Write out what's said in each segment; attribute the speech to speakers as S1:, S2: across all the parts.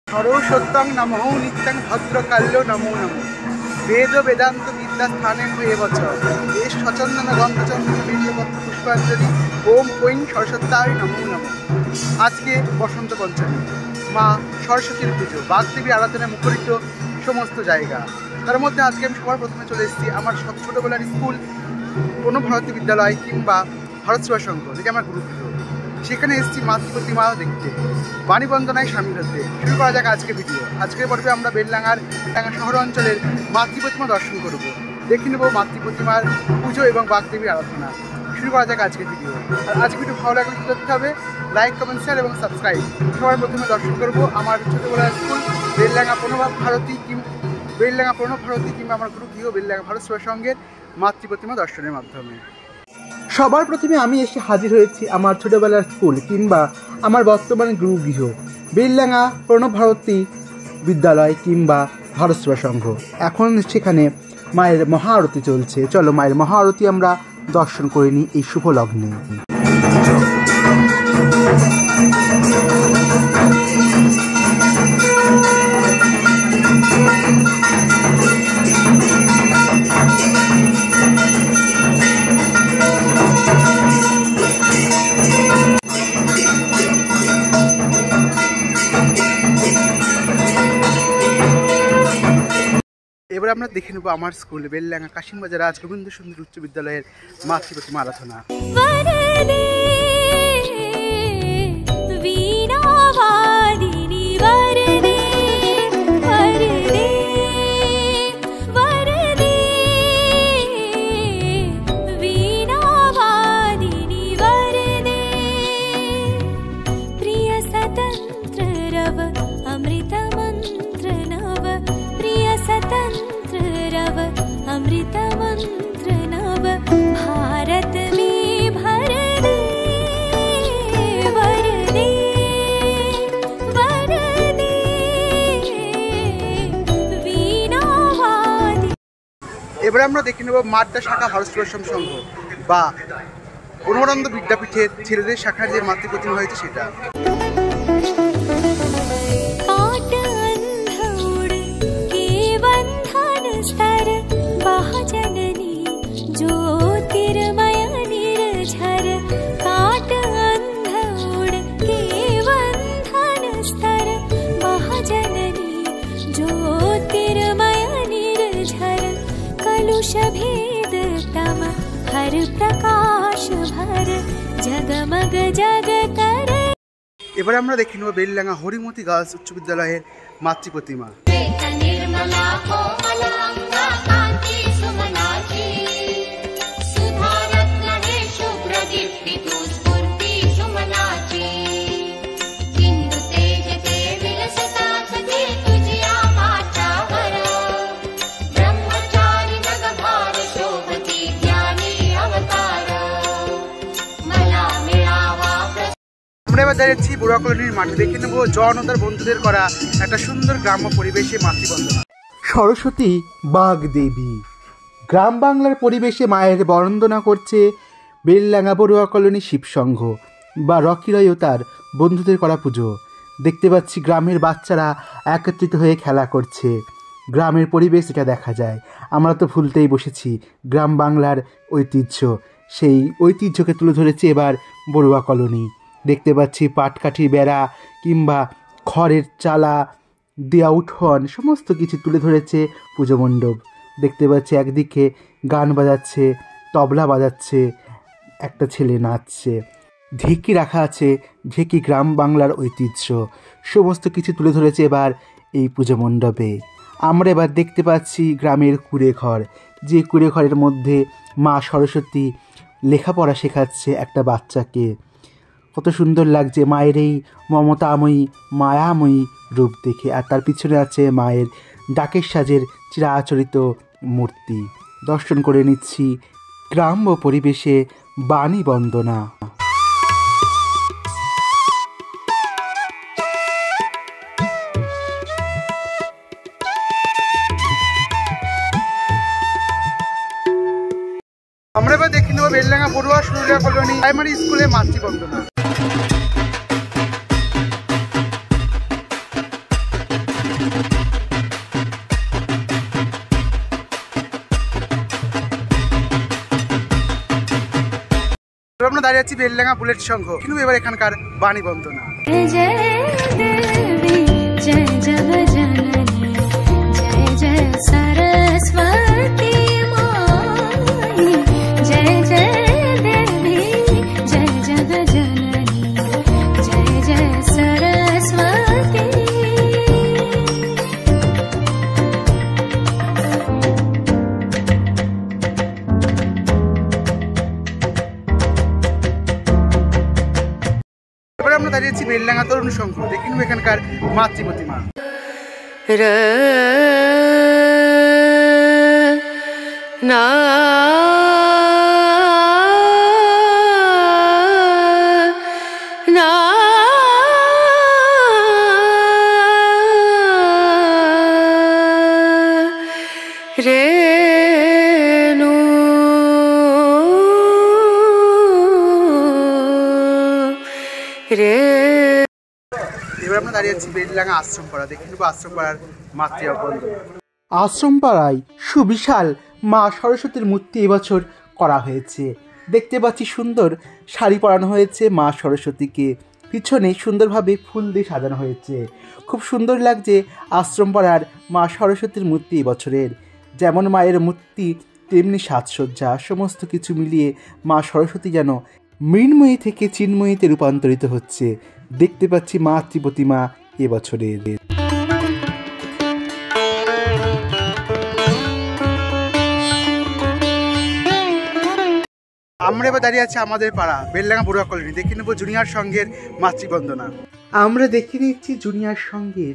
S1: সর্বসত্যং নমঃ নিত্যং ভদ্রকাল্য নমো নমঃ বেদ বেদান্ত বিদ্যা স্থানে হয়ে বচ এ সচন্দন গন্ধচন্দন বীর্যপত্র পুষ্পাঞ্জলি ওম ঐং সরস্বত্যায় নমো নমঃ। আজকে বসন্ত পঞ্চমী, মা সরস্বতীর পুজো, বাগদেবী আরাধনায় মুখরিত সমস্ত জায়গা। তার মধ্যে আজকে আমি সবার প্রথমে চলে এসেছি আমার ছোটোবেলার স্কুল প্রণবভারতী বিদ্যালয় কিংবা ভারত সেবা সংঘ থেকে আমার গুরুগৃহ। সেখানে এসেছি মাতৃপ্রতিমা দেখতে, বাণী বন্দনায় সামিল হতে। শুরু করা যাক আজকে ভিডিও। আজকের পর্বে আমরা বেলডাঙ্গার শহর অঞ্চলের মাতৃপ্রতিমা দর্শন করব, দেখে নেব মাতৃপ্রতিমার পুজো এবং বাগদেবীর আরাধনা। শুরু করা যাক আজকের ভিডিও। আর আজকে ভিডিও ভালো লাগলে কী করতে হবে? লাইক, কমেন্ট, শেয়ার এবং সাবস্ক্রাইব। সবার প্রথমে দর্শন করব আমার ছোটোবেলার স্কুল বেলডাঙ্গা প্রণবভারতী কিংবা আমার গুরুগৃহ বেলডাঙ্গা ভারত সেবা সংঘের মাতৃপ্রতিমা দর্শনের মাধ্যমে। সবার প্রথমে আমি এসে হাজির হয়েছি আমার ছোটোবেলার স্কুল কিংবা আমার বর্তমানে গুরুগৃহ বেলডাঙ্গা প্রণবভারতী বিদ্যালয় কিংবা ভারত সেবা সংঘ। এখন সেখানে মায়ের মহা আরতি চলছে। চলো মায়ের মহা আরতি আমরা দর্শন করে নিই এই শুভ লগ্নে। এবার আমরা দেখে নেবো আমার স্কুল বেলডাঙ্গা কাশিমবাজার রাজগোবিন্দ সুন্দর উচ্চ বিদ্যালয়ের মাতৃপ্রতিমা আরাধনা। এবারে আমরা দেখে নেব মাদ্রা শাখা ভারত সেবা সংঘ বা অনুরানন্দ বিদ্যাপীঠের ছেলেদের শাখার যে মাতৃপ্রতিমা হয়েছে সেটা। এবারে আমরা দেখে নেব বেলডাঙ্গা হরিমতি গার্লস উচ্চ বিদ্যালয়ের মাতৃপ্রতিমা। আমরা এবার দাঁড়িয়েছি বুড়া কলোনির মাঠে, দেখে নেব জন ও তার বন্ধুদের করা একটা সুন্দর গ্রাম্য পরিবেশে মাতৃবন্দনা। সরস্বতী বাগদেবী গ্রাম বাংলার পরিবেশে মায়ের বন্দনা করছে বেলডাঙ্গা বড়ুয়া কলোনি শিবসংঘ বা রকি রয় ও তার বন্ধুদের করা পুজো। দেখতে পাচ্ছি গ্রামের বাচ্চারা একত্রিত হয়ে খেলা করছে, গ্রামের পরিবেশ এটা দেখা যায়। আমরা তো ভুলতেই বসেছি গ্রাম বাংলার ঐতিহ্য, সেই ঐতিহ্যকে তুলে ধরেছে এবার বড়ুয়া কলোনি। দেখতে পাচ্ছি পাটকাঠির বেড়া কিংবা খড়ের চালা দেয়া উঠোন সমস্ত কিছু তুলে ধরেছে পুজো মণ্ডপ। দেখতে পাচ্ছি একদিকে গান বাজাচ্ছে, তবলা বাজাচ্ছে, একটা ছেলে নাচছে, ঢেকি রাখা আছে, ঢেকি গ্রাম বাংলার ঐতিহ্য সমস্ত কিছু তুলে ধরেছে এবার এই পুজো মণ্ডপে। আমরা এবার দেখতে পাচ্ছি গ্রামের কুঁড়ে ঘর, যে কুঁড়ে ঘরের মধ্যে মা সরস্বতী লেখাপড়া শেখাচ্ছে একটা বাচ্চাকে। কত সুন্দর লাগছে মায়ের এই মমতাময়ী মায়াময়ী রূপ দেখে। আর তার পিছনে আছে মায়ের ডাকের সাজের চিরাচরিত মূর্তি। দর্শন করে নিচ্ছি গ্রাম্য পরিবেশে বাণী বন্দনা। আমরা এবার দেখে নেব বেলডাঙ্গা বড়ুয়া সুরুলিয়া কলোনি প্রাইমারি স্কুলে মাতৃবন্দনা। আমরা দাঁড়িয়ে আছি বেলডাঙ্গা বুলেট সংঘ, কিন্তু এবার এখানকার বাণী বন্দনা। আমরা দাঁড়িয়েছি বেলডাঙ্গা তরুণ সংঘ, দেখে নেব এখানকার মাতৃ প্রতিমা। এবার আমরা দাঁড়িয়ে আছি বেলডাঙ্গা আশ্রম পাড়া, দেখে নেব আশ্রম পাড়ার মাতৃ বন্দনা। আশ্রম পাড়ায় সুবিশাল মা সরস্বতীর মূর্তি এবছর করা হয়েছে। দেখতে পাচ্ছি সুন্দর শাড়ি পরানো হয়েছে মা সরস্বতীকে, পিছনে সুন্দরভাবে ফুল দিয়ে সাজানো হয়েছে। খুব সুন্দর লাগছে আশ্রম পাড়ার মা সরস্বতীর মূর্তি এবছরের। যেমন মায়ের মূর্তি তেমনি সাজসজ্জা, সমস্ত কিছু মিলিয়ে মা সরস্বতী যেন মৃন্ময়ী থেকে চিন্ময়ীতে রূপান্তরিত হচ্ছে। দেখতে পাচ্ছি মাতৃ প্রতিমা এবছরের। আমরা এবার দাঁড়িয়ে আছি আমাদের পাড়া বেলডাঙ্গা বড়ুয়া কলোনি, দেখে নেব জুনিয়র সংঘের মাতৃবন্দনা। আমরা দেখে নিচ্ছি জুনিয়র সংঘের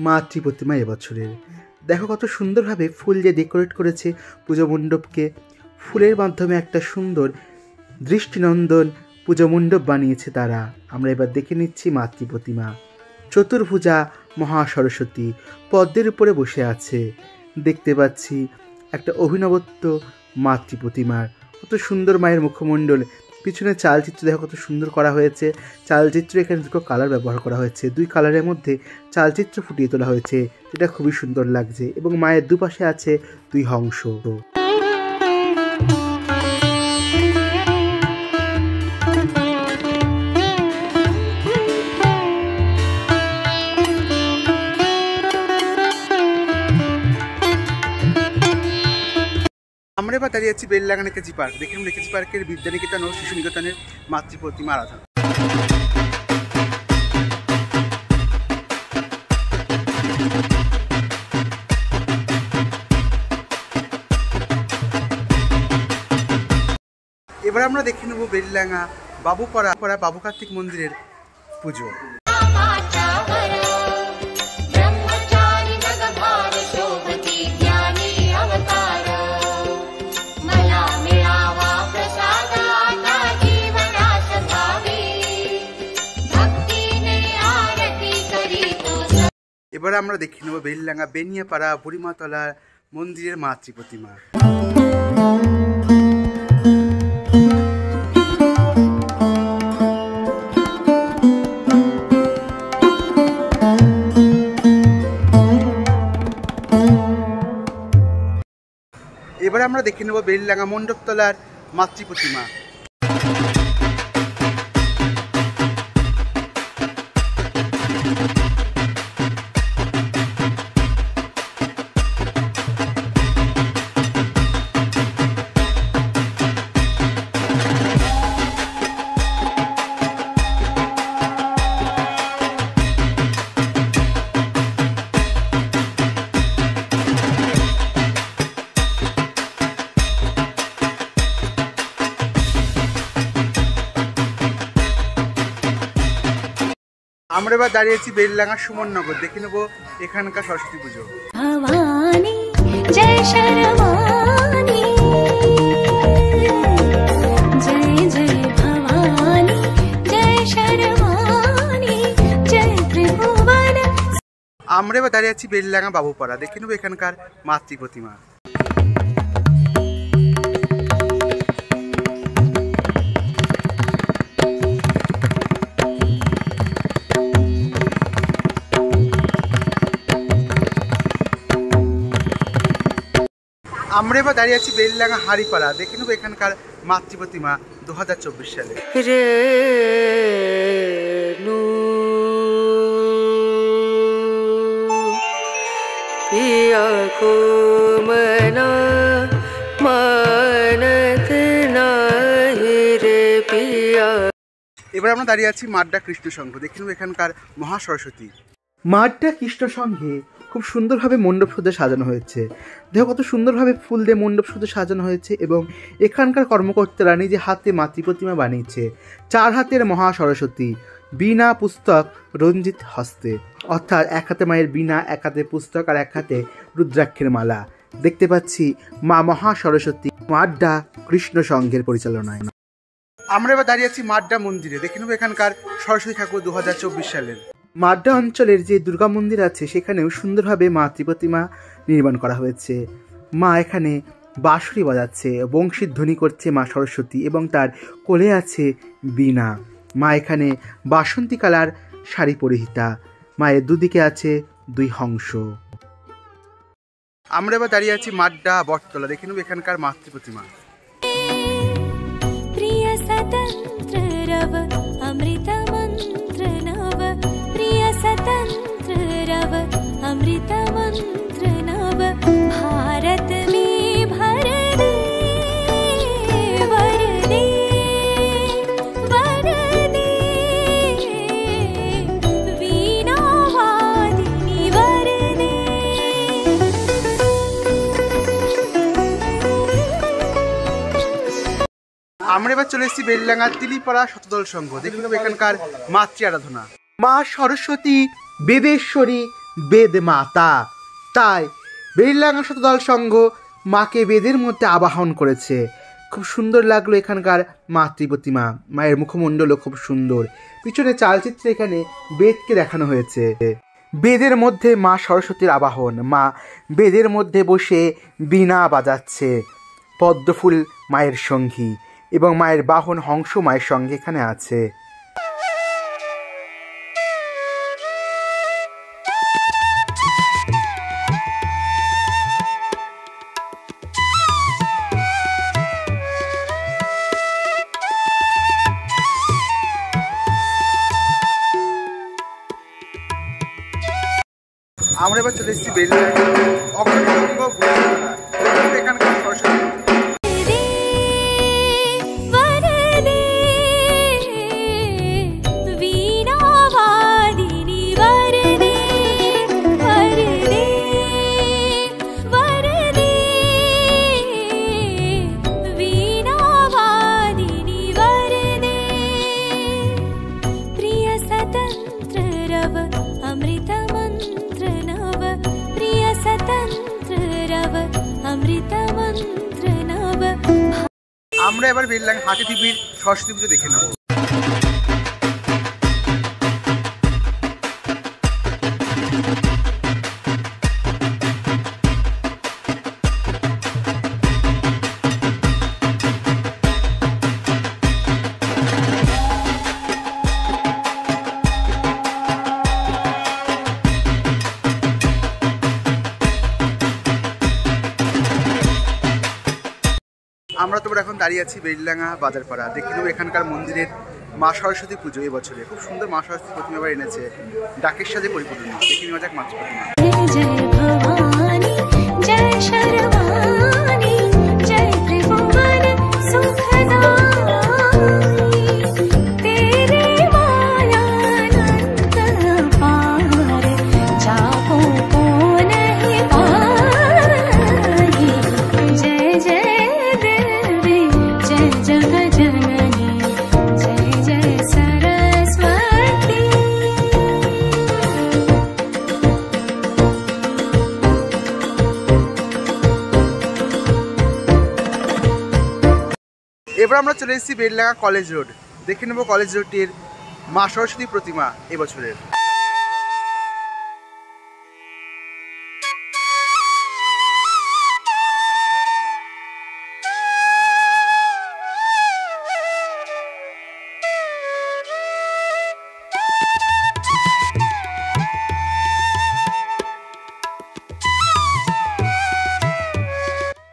S1: মাতৃ প্রতিমা এবছরের। দেখো কত সুন্দরভাবে ফুল দিয়ে ডেকোরেট করেছে পুজো মণ্ডপকে। ফুলের মাধ্যমে একটা সুন্দর দৃষ্টিনন্দন পুজো মণ্ডপ বানিয়েছে তারা। আমরা এবার দেখে নিচ্ছি মাতৃ প্রতিমা। চতুর্ভুজা মহা সরস্বতী পদ্মের উপরে বসে আছে। দেখতে পাচ্ছি একটা অভিনবত্ব মাতৃ প্রতিমার। কত সুন্দর মায়ের মুখমণ্ডল, পিছনে চালচিত্র দেখো কত সুন্দর করা হয়েছে। চালচিত্র এখানে দুটো কালার ব্যবহার করা হয়েছে, দুই কালারের মধ্যে চালচিত্র ফুটিয়ে তোলা হয়েছে, যেটা খুবই সুন্দর লাগছে। এবং মায়ের দুপাশে আছে দুই হংস। আমরা এবার দাঁড়িয়ে আছি বেলডাঙ্গা নেতাজি পার্ক, দেখুন নেতাজি পার্কের বিদ্যানিকেতন ও শিশু নিকেতনের মাতৃ প্রতিমা আরাধনা। এবার আমরা দেখে নেব বেলডাঙ্গা বাবুপাড়া বাবু কার্তিক মন্দিরের পুজো। এবার আমরা দেখে নেব বেলডাঙ্গা বেনিয়াপাড়া বুড়িমাতলা মন্দিরের মাতৃ প্রতিমা। এবার আমরা দেখে নেব বেলডাঙ্গা মণ্ডপতলার মাতৃ প্রতিমা। আমরা এবার দাঁড়িয়েছি বেলডাঙ্গা সুমননগর, দেখে নেব এখানকার সরস্বতী পুজো। ভবানী জয় শর্মানী জয় জয় ভবানী জয় শর্মানী জয় ত্রিভুবন। আমরা এবার দাঁড়িয়ে আছি বেলডাঙ্গা বাবুপাড়া, দেখে নেব এখানকার মাতৃ প্রতিমা। আমরা এবার দাঁড়িয়ে আছি বেলডাঙ্গা হাড়িপাড়া, দেখে নেবো এখানকার মাতৃ প্রতিমা 2024 সালে। এবার আমরা দাঁড়িয়ে আছি মাড্ডা কৃষ্ণ সংঘ, দেখে নেবো এখানকার মহা সরস্বতী। মাড্ডা কৃষ্ণ সংঘে খুব সুন্দরভাবে মণ্ডপ সজ্জা সাজানো হয়েছে। দেখো কত সুন্দরভাবে ফুল দিয়ে মণ্ডপ সজ্জা সাজানো হয়েছে এবং এখানকার কর্মকর্তারা নিজে হাতে মাতৃ প্রতিমা বানিয়েছে। 4 হাতের মহা সরস্বতী, বীণা পুস্তক রঞ্জিত হস্তে, অর্থাৎ এক হাতে মায়ের বীণা, এক হাতে পুস্তক আর এক হাতে রুদ্রাক্ষের মালা। দেখতে পাচ্ছি মা মহা সরস্বতী মাড্ডা কৃষ্ণ সংঘের পরিচালনায়। আমরা এবার দাঁড়িয়ে আছি মাড্ডা মন্দিরে, দেখে নেবো এখানকার সরস্বতী ঠাকুর 2024 সালের। মাড্ডা অঞ্চলের যে দুর্গা মন্দির আছে সেখানেও সুন্দরভাবে মাতৃ প্রতিমা নির্মাণ করা হয়েছে। মা এখানে বাঁশরি বাজাচ্ছে, বংশীর ধ্বনি করছে মা সরস্বতী এবং তার কোলে আছে বীণা। মা এখানে বাসন্তী কালার শাড়ি পরিহিতা, মায়ের দুদিকে আছে 2 হংস। আমরা এবার দাঁড়িয়ে আছি মাড্ডা বটতলা, দেখে নেবো এখানকার মাতৃ প্রতিমা।
S2: भारत में भर दे वर दे वर दे वीणा वादिनी वर दे।
S1: আমরা এবার চলে এসেছি বেলডাঙ্গা তিলিপাড়া শতদল সংঘ, দেখে নেবো এখানকার মাতৃ আরাধনা। মা সরস্বতী বেদেশ্বরী বেদ মাতা, তাই বেলডাঙ্গা শতদল সংঘ মাকে বেদের মধ্যে আবাহন করেছে। খুব সুন্দর লাগলো এখানকার মাতৃ প্রতিমা, মায়ের মুখমণ্ডলও খুব সুন্দর। পিছনে চালচিত্রে এখানে বেদকে দেখানো হয়েছে। বেদের মধ্যে মা সরস্বতীর আবাহন, মা বেদের মধ্যে বসে বীণা বাজাচ্ছে। পদ্মফুল মায়ের সঙ্গী এবং মায়ের বাহন হংস মায়ের সঙ্গে এখানে আছে। আমরা এবার চলে এসেছি বেলডাঙ্গা এখানকার সরস্বতী। আমরা এবার বেলডাঙ্গা হাতি টিভির সরস্বতী পুজো দেখে নেব। আমরা তো এখন দাঁড়িয়ে আছি বেলডাঙ্গা বাজারপাড়া, দেখে নেবো এখানকার মন্দিরের মা সরস্বতী পুজো। এবছরে খুব সুন্দর মা সরস্বতী প্রতিমা আবার এনেছে, ডাকের সাথে পরিপূর্ণ। দেখে নেওয়া যাক মাতৃ প্রতিমা। এবার আমরা চলে এসেছি বেলডাঙ্গা কলেজ রোড, দেখে নেবো কলেজ রোডটির মা সরস্বতী প্রতিমা এবছরের।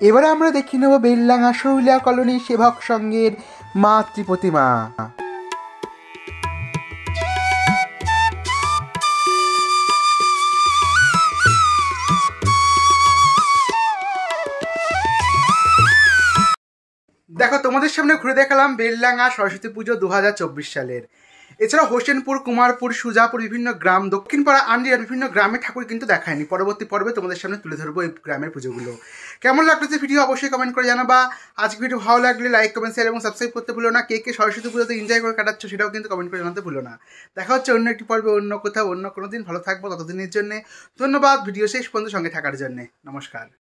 S1: এবারে আমরা দেখে নেব বেলডাঙ্গা শৈলা কলোনি সেবক সংঘের মাতৃ প্রতিমা। দেখো, তোমাদের সামনে ঘুরে দেখালাম বেলডাঙ্গা সরস্বতী পুজো 2024 সালের। এছাড়া হোসেনপুর, কুমারপুর, সুজাপুর, বিভিন্ন গ্রাম, দক্ষিণপাড়া, আন্ডিয়ার বিভিন্ন গ্রামের ঠাকুর কিন্তু দেখায়নি। পরবর্তী পর্বে তোমাদের সামনে তুলে ধরবো এই গ্রামের পুজোগুলো। কেমন লাগলো যে ভিডিও অবশ্যই কমেন্ট করে জানাবা। আজকে ভিডিও ভালো লাগলে লাইক, কমেন্ট, শেয়ার এবং সাবস্ক্রাইব করতে ভুলো না। কে কে সরস্বতী পুজোতে এনজয় করে কাটাচ্ছ সেটাও কিন্তু কমেন্ট করে জানাতে ভুলো না। দেখা হচ্ছে অন্য একটি পর্বে, অন্য কোথাও, অন্য কোনো দিন। ভালো থাকবো ততদিনের জন্য। ধন্যবাদ ভিডিও শেষ পর্যন্ত সঙ্গে থাকার জন্য। নমস্কার।